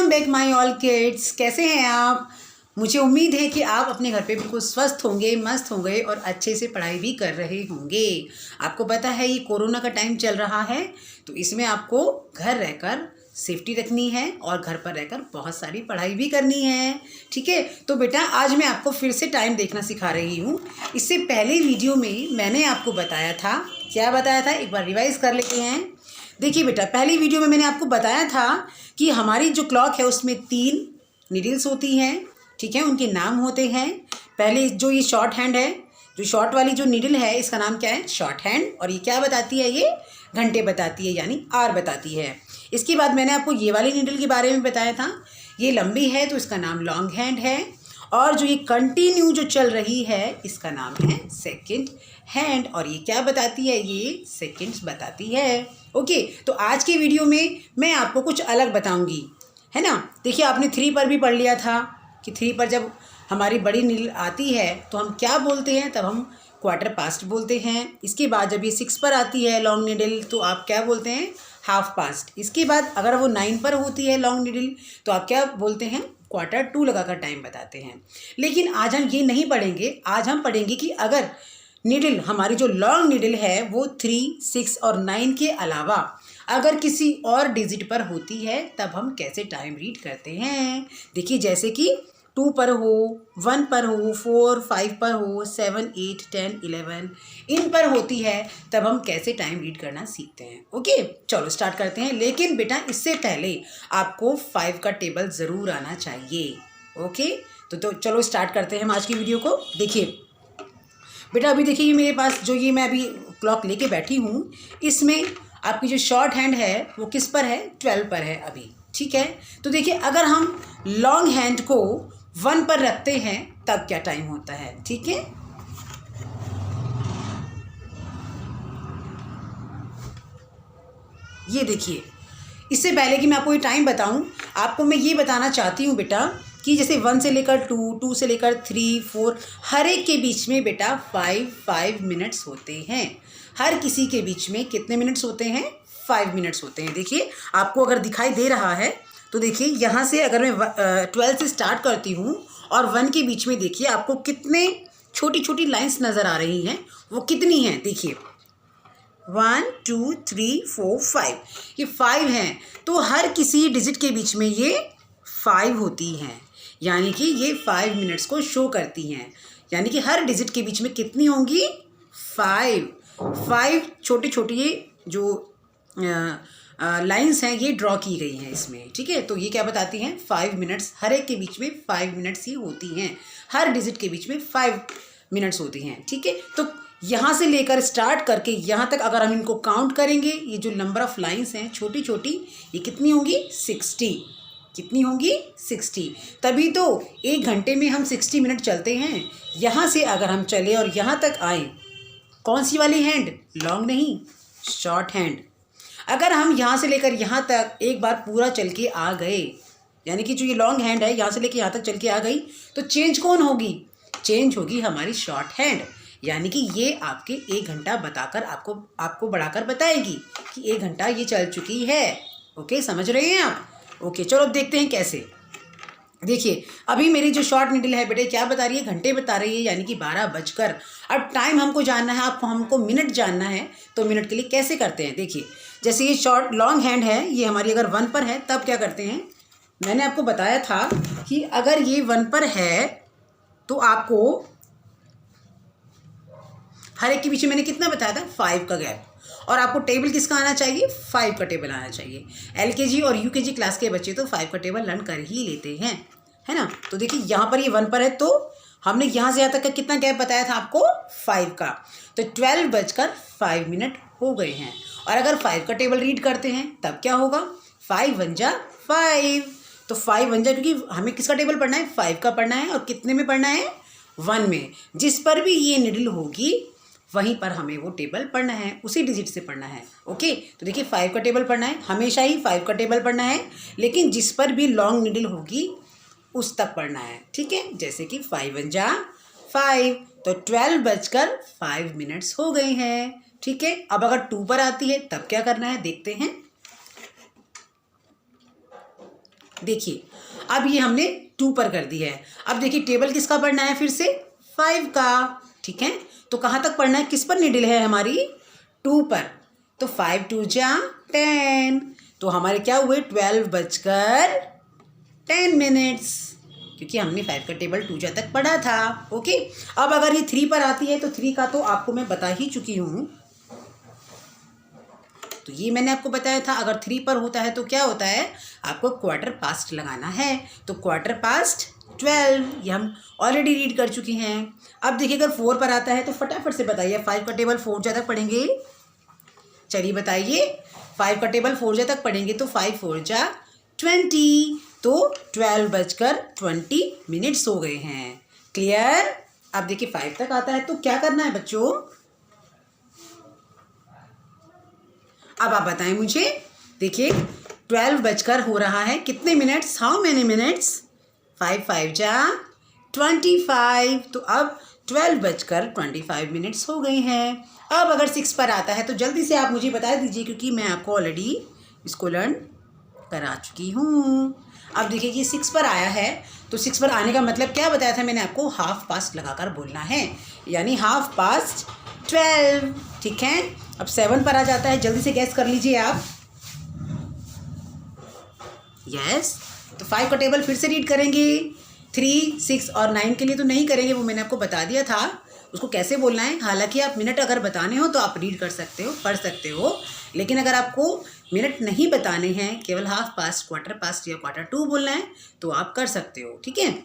Welcome back my all kids. कैसे हैं आप? मुझे उम्मीद है कि आप अपने घर पे बिल्कुल स्वस्थ होंगे, मस्त होंगे और अच्छे से पढ़ाई भी कर रहे होंगे। आपको पता है ये कोरोना का टाइम चल रहा है, तो इसमें आपको घर रहकर सेफ्टी रखनी है और घर पर रहकर बहुत सारी पढ़ाई भी करनी है। ठीक है, तो बेटा आज मैं आपको फिर से टाइम देखना सिखा रही हूँ। इससे पहले वीडियो में मैंने आपको बताया था, क्या बताया था, एक बार रिवाइज कर लेते हैं। देखिए बेटा, पहली वीडियो में मैंने आपको बताया था कि हमारी जो क्लॉक है उसमें 3 नीडल्स होती हैं। ठीक है, उनके नाम होते हैं। पहले जो ये शॉर्ट हैंड है, जो शॉर्ट वाली जो नीडल है, इसका नाम क्या है? Short hand. और ये क्या बताती है? ये घंटे बताती है, यानी आवर बताती है। इसके बाद मैंने आपको ये वाली नीडल के बारे में बताया था, ये लंबी है तो इसका नाम लॉन्ग हैंड है। और जो ये कंटिन्यू जो चल रही है, इसका नाम है सेकंड हैंड। और ये क्या बताती है? ये सेकंड्स बताती है। ओके, तो आज के वीडियो में मैं आपको कुछ अलग बताऊंगी, है ना। देखिए, आपने 3 पर भी पढ़ लिया था कि 3 पर जब हमारी बड़ी नीडल आती है तो हम क्या बोलते हैं? तब हम क्वार्टर पास्ट बोलते हैं। इसके बाद जब ये 6 पर आती है लॉन्ग नीडल, तो आप क्या बोलते हैं? Half past. इसके बाद अगर वो 9 पर होती है लॉन्ग नीडल, तो आप क्या बोलते हैं? क्वार्टर टू लगाकर टाइम बताते हैं। लेकिन आज हम ये नहीं पढ़ेंगे। आज हम पढ़ेंगे कि अगर नीडल, हमारी जो लॉन्ग नीडल है, वो 3, 6 और 9 के अलावा अगर किसी और डिजिट पर होती है, तब हम कैसे टाइम रीड करते हैं। देखिए, जैसे कि 2 पर हो, 1 पर हो, 4, 5 पर हो, 7, 8, 10, 11 इन पर होती है, तब हम कैसे टाइम रीड करना सीखते हैं। ओके, चलो स्टार्ट करते हैं। लेकिन बेटा, इससे पहले आपको 5 का टेबल ज़रूर आना चाहिए। ओके, तो चलो स्टार्ट करते हैं हम आज की वीडियो को। देखिए बेटा, अभी देखिए मेरे पास जो ये मैं अभी क्लॉक लेके बैठी हूँ, इसमें आपकी जो शॉर्ट हैंड है वो किस पर है? 12 पर है अभी। ठीक है, तो देखिए अगर हम लॉन्ग हैंड को 1 पर रखते हैं तब क्या टाइम होता है? ठीक है, ये देखिए, इससे पहले कि मैं आपको ये टाइम बताऊं, आपको मैं ये बताना चाहती हूँ बेटा कि जैसे 1 से लेकर 2 से लेकर 3, 4 हर एक के बीच में बेटा 5 मिनट्स होते हैं। हर किसी के बीच में कितने मिनट्स होते हैं? 5 मिनट्स होते हैं। देखिए, आपको अगर दिखाई दे रहा है तो देखिए, यहाँ से अगर मैं 12 से स्टार्ट करती हूँ और 1 के बीच में देखिए आपको कितने छोटी छोटी लाइन्स नज़र आ रही हैं। वो कितनी हैं? देखिए 1, 2, 3, 4, 5, ये 5 हैं। तो हर किसी डिजिट के बीच में ये 5 होती हैं, यानी कि ये 5 मिनट्स को शो करती हैं। यानी कि हर डिजिट के बीच में कितनी होंगी? 5 छोटी छोटी ये जो लाइंस हैं, ये ड्रॉ की गई हैं इसमें। ठीक है, तो ये क्या बताती हैं? 5 मिनट्स, हर एक के बीच में 5 मिनट्स ही होती हैं। हर डिजिट के बीच में 5 मिनट्स होती हैं। ठीक है, तो यहाँ से लेकर स्टार्ट करके यहाँ तक अगर हम इनको काउंट करेंगे, ये जो नंबर ऑफ लाइंस हैं छोटी छोटी, ये कितनी होंगी? 60। कितनी होंगी? 60। तभी तो 1 घंटे में हम 60 मिनट चलते हैं। यहाँ से अगर हम चले और यहाँ तक आए, कौन सी वाली हैंड? लॉन्ग नहीं, शॉर्ट हैंड। अगर हम यहाँ से लेकर यहाँ तक एक बार पूरा चल के आ गए, यानी कि जो ये लॉन्ग हैंड है यहाँ से लेकर यहाँ तक चल के आ गई, तो चेंज कौन होगी? चेंज होगी हमारी शॉर्ट हैंड। यानी कि ये आपके 1 घंटा बताकर आपको बढ़ाकर बताएगी कि 1 घंटा ये चल चुकी है। ओके, समझ रहे हैं आप? ओके, चलो अब देखते हैं कैसे। देखिए, अभी मेरी जो शॉर्ट नीडल है बेटे क्या बता रही है? घंटे बता रही है, यानी कि 12 बजकर। अब टाइम हमको जानना है, आपको हमको मिनट जानना है, तो मिनट के लिए कैसे करते हैं? देखिए, जैसे ये शॉर्ट लॉन्ग हैंड है, ये हमारी अगर 1 पर है तब क्या करते हैं? मैंने आपको बताया था कि अगर ये 1 पर है तो आपको हर एक के पीछे मैंने कितना बताया था? 5 का गैप। और आपको टेबल किसका आना चाहिए? 5 का टेबल आना चाहिए। LKG और UKG क्लास के बच्चे तो 5 का टेबल लर्न कर ही लेते हैं, है ना। तो देखिए, यहाँ पर ये 1 पर है, तो हमने यहाँ से यहाँ तक का कितना गैप बताया था आपको? 5 का। तो 12 बजकर 5 मिनट हो गए हैं। और अगर 5 का टेबल रीड करते हैं तब क्या होगा? 5 1 जा 5। तो 5 1 जा, क्योंकि हमें किसका टेबल पढ़ना है? 5 का पढ़ना है। और कितने में पढ़ना है? 1 में। जिस पर भी ये निडल होगी वहीं पर हमें वो टेबल पढ़ना है, उसी डिजिट से पढ़ना है। ओके, तो देखिए 5 का टेबल पढ़ना है, हमेशा ही 5 का टेबल पढ़ना है, लेकिन जिस पर भी लॉन्ग निडल होगी उस तक पढ़ना है। ठीक है, जैसे कि 5 1 जा 5, तो 12 बजकर 5 मिनट्स हो गए हैं। ठीक है, अब अगर 2 पर आती है तब क्या करना है? देखते हैं। देखिए अब ये हमने 2 पर कर दिया है। अब देखिए टेबल किसका पढ़ना है, फिर से 5 का। ठीक है, तो कहाँ तक पढ़ना है, किस पर नीडल है हमारी, 2 पर। तो 5 2 जा 10, तो हमारे क्या हुए 12:10, क्योंकि हमने 5 का टेबल 2 जा तक पढ़ा था। ओके, अब अगर ये 3 पर आती है तो 3 का तो आपको मैं बता ही चुकी हूँ, तो ये मैंने आपको बताया था। अगर 3 पर होता है तो क्या होता है, आपको क्वार्टर पास्ट लगाना है। तो क्वार्टर पास्ट 12 ये हम ऑलरेडी रीड कर चुके हैं। अब देखिए अगर 4 पर आता है तो फटाफट से बताइए, 5 का टेबल 4 जा तक पढ़ेंगे। चलिए बताइए, 5 का टेबल 4 जा तक पढ़ेंगे तो 5 4 जा 20, तो 12:20 हो गए हैं। क्लियर। अब देखिए 5 तक आता है तो क्या करना है बच्चों, अब आप बताएं मुझे। देखिए 12 हो रहा है, कितने मिनट्स, हाउ मेनी मिनट्स, 5 5 जा 25, तो अब 12:25 हो गए हैं। अब अगर 6 पर आता है तो जल्दी से आप मुझे बता दीजिए, क्योंकि मैं आपको ऑलरेडी इसको लर्न करा चुकी हूँ। अब देखिए कि 6 पर आया है, तो 6 पर आने का मतलब क्या बताया था मैंने आपको, हाफ पास्ट लगाकर बोलना है, यानी 12:30। ठीक है, अब 7 पर आ जाता है, जल्दी से गैस कर लीजिए आप। यस, तो 5 का टेबल फिर से रीड करेंगे। 3 6 और 9 के लिए तो नहीं करेंगे, वो मैंने आपको बता दिया था उसको कैसे बोलना है। हालांकि आप मिनट अगर बताने हो तो आप रीड कर सकते हो, पढ़ सकते हो, लेकिन अगर आपको मिनट नहीं बताने हैं, केवल हाफ पास्ट, क्वार्टर पास्ट या Q2 बोलना है, तो आप कर सकते हो। ठीक है,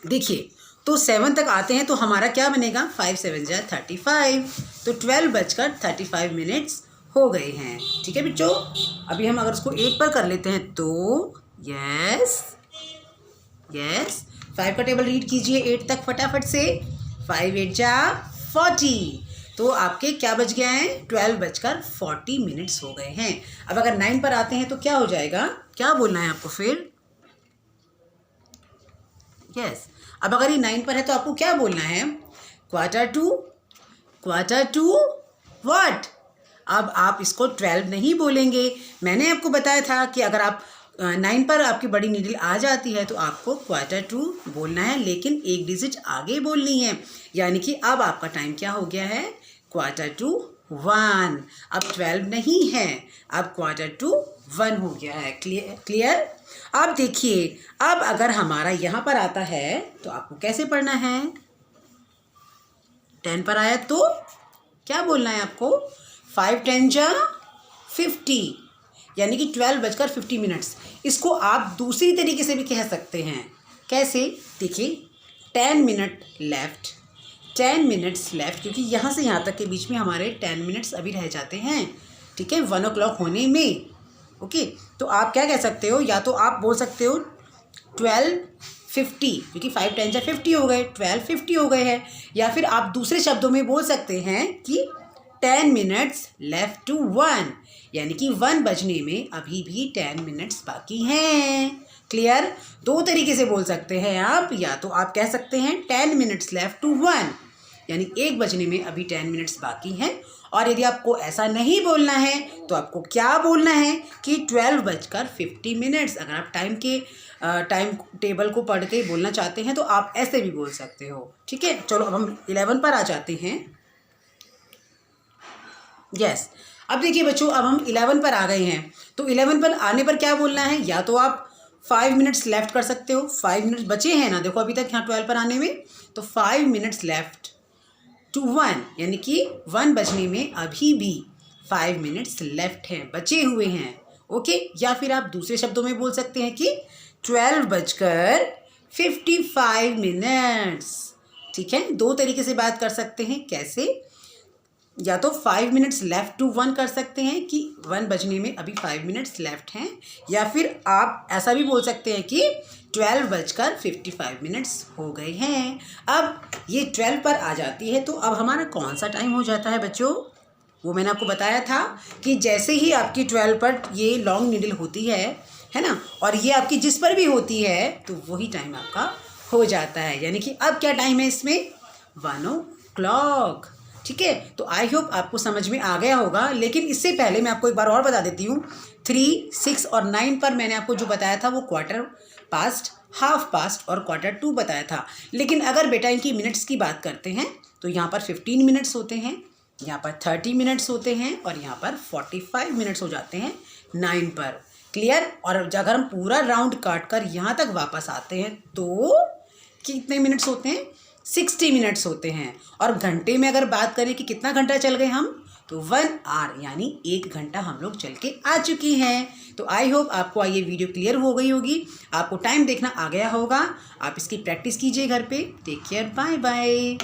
देखिए तो 7 तक आते हैं तो हमारा क्या बनेगा, 5 7 जा 35, तो 12:35 हो गए हैं। ठीक है बच्चों, अभी हम अगर उसको 8 पर कर लेते हैं तो यस 5 का टेबल रीड कीजिए 8 तक फटाफट से। 5 8 जा 40, तो आपके क्या बज गया है, 12:40 हो गए हैं। अब अगर 9 पर आते हैं तो क्या हो जाएगा, क्या बोलना है आपको फिर, यस अब अगर ये 9 पर है तो आपको क्या बोलना है, Q2 व्हाट। अब आप इसको 12 नहीं बोलेंगे, मैंने आपको बताया था कि अगर आप 9 पर आपकी बड़ी नीडल आ जाती है तो आपको Q2 बोलना है, लेकिन एक डिजिट आगे बोलनी है, यानी कि अब आपका टाइम क्या हो गया है, Q2 1। अब 12 नहीं है, अब Q2 1 हो गया है। क्लियर। अब देखिए, अब अगर हमारा यहाँ पर आता है तो आपको कैसे पढ़ना है, 10 पर आया तो क्या बोलना है आपको, 5 10 जा 50, यानी कि 12:50। इसको आप दूसरी तरीके से भी कह सकते हैं, कैसे, देखिए 10 मिनट्स लेफ्ट, क्योंकि यहाँ से यहाँ तक के बीच में हमारे 10 मिनट्स अभी रह जाते हैं। ठीक है, 1 o'clock होने में। ओके, तो आप क्या कह सकते हो, या तो आप बोल सकते हो 12:50, क्योंकि 5 10 जा 50 हो गए, 12:50 हो गए हैं, या फिर आप दूसरे शब्दों में बोल सकते हैं कि 10 मिनट्स लेफ्ट टू 1, यानी कि 1 बजने में अभी भी 10 मिनट्स बाकी हैं। क्लियर। 2 तरीके से बोल सकते हैं आप, या तो आप कह सकते हैं 10 मिनट्स लेफ्ट टू 1, यानी 1 बजने में अभी 10 मिनट्स बाकी हैं, और यदि आपको ऐसा नहीं बोलना है तो आपको क्या बोलना है कि 12:50। अगर आप टाइम टेबल को पढ़ के बोलना चाहते हैं तो आप ऐसे भी बोल सकते हो। ठीक है, चलो अब हम 11 पर आ जाते हैं। यस, अब देखिए बच्चों, अब हम 11 पर आ गए हैं, तो 11 पर आने पर क्या बोलना है, या तो आप 5 मिनट्स लेफ्ट कर सकते हो, 5 मिनट्स बचे हैं ना, देखो अभी तक यहाँ 12 पर आने में, तो 5 मिनट्स लेफ्ट टू 1, यानी कि 1 बजने में अभी भी 5 मिनट्स लेफ्ट हैं, बचे हुए हैं। ओके, या फिर आप दूसरे शब्दों में बोल सकते हैं कि 12:55। ठीक है, 2 तरीके से बात कर सकते हैं, कैसे, या तो 5 मिनट्स लेफ्ट टू 1 कर सकते हैं कि 1 बजने में अभी 5 मिनट्स लेफ्ट हैं, या फिर आप ऐसा भी बोल सकते हैं कि 12:55 हो गए हैं। अब ये 12 पर आ जाती है तो अब हमारा कौन सा टाइम हो जाता है बच्चों, वो मैंने आपको बताया था कि जैसे ही आपकी 12 पर ये लॉन्ग नीडल होती है ना, और ये आपकी जिस पर भी होती है तो वही टाइम आपका हो जाता है, यानी कि अब क्या टाइम है इसमें, 1 o'clock। ठीक है, तो आई होप आपको समझ में आ गया होगा। लेकिन इससे पहले मैं आपको एक बार और बता देती हूँ, 3, 6 और 9 पर मैंने आपको जो बताया था वो क्वार्टर पास्ट, हाफ पास्ट और Q2 बताया था। लेकिन अगर बेटा इनकी मिनट्स की बात करते हैं तो यहाँ पर 15 मिनट्स होते हैं, यहाँ पर 30 मिनट्स होते हैं और यहाँ पर 45 मिनट्स हो जाते हैं 9 पर। क्लियर। और अगर हम पूरा राउंड काट कर यहाँ तक वापस आते हैं तो कितने मिनट्स होते हैं, 60 मिनट्स होते हैं। और घंटे में अगर बात करें कि कितना घंटा चल गए हम, तो 1 आवर यानी 1 घंटा हम लोग चल के आ चुकी हैं। तो आई होप आपको ये वीडियो क्लियर हो गई होगी, आपको टाइम देखना आ गया होगा। आप इसकी प्रैक्टिस कीजिए घर पे। Take care, bye bye.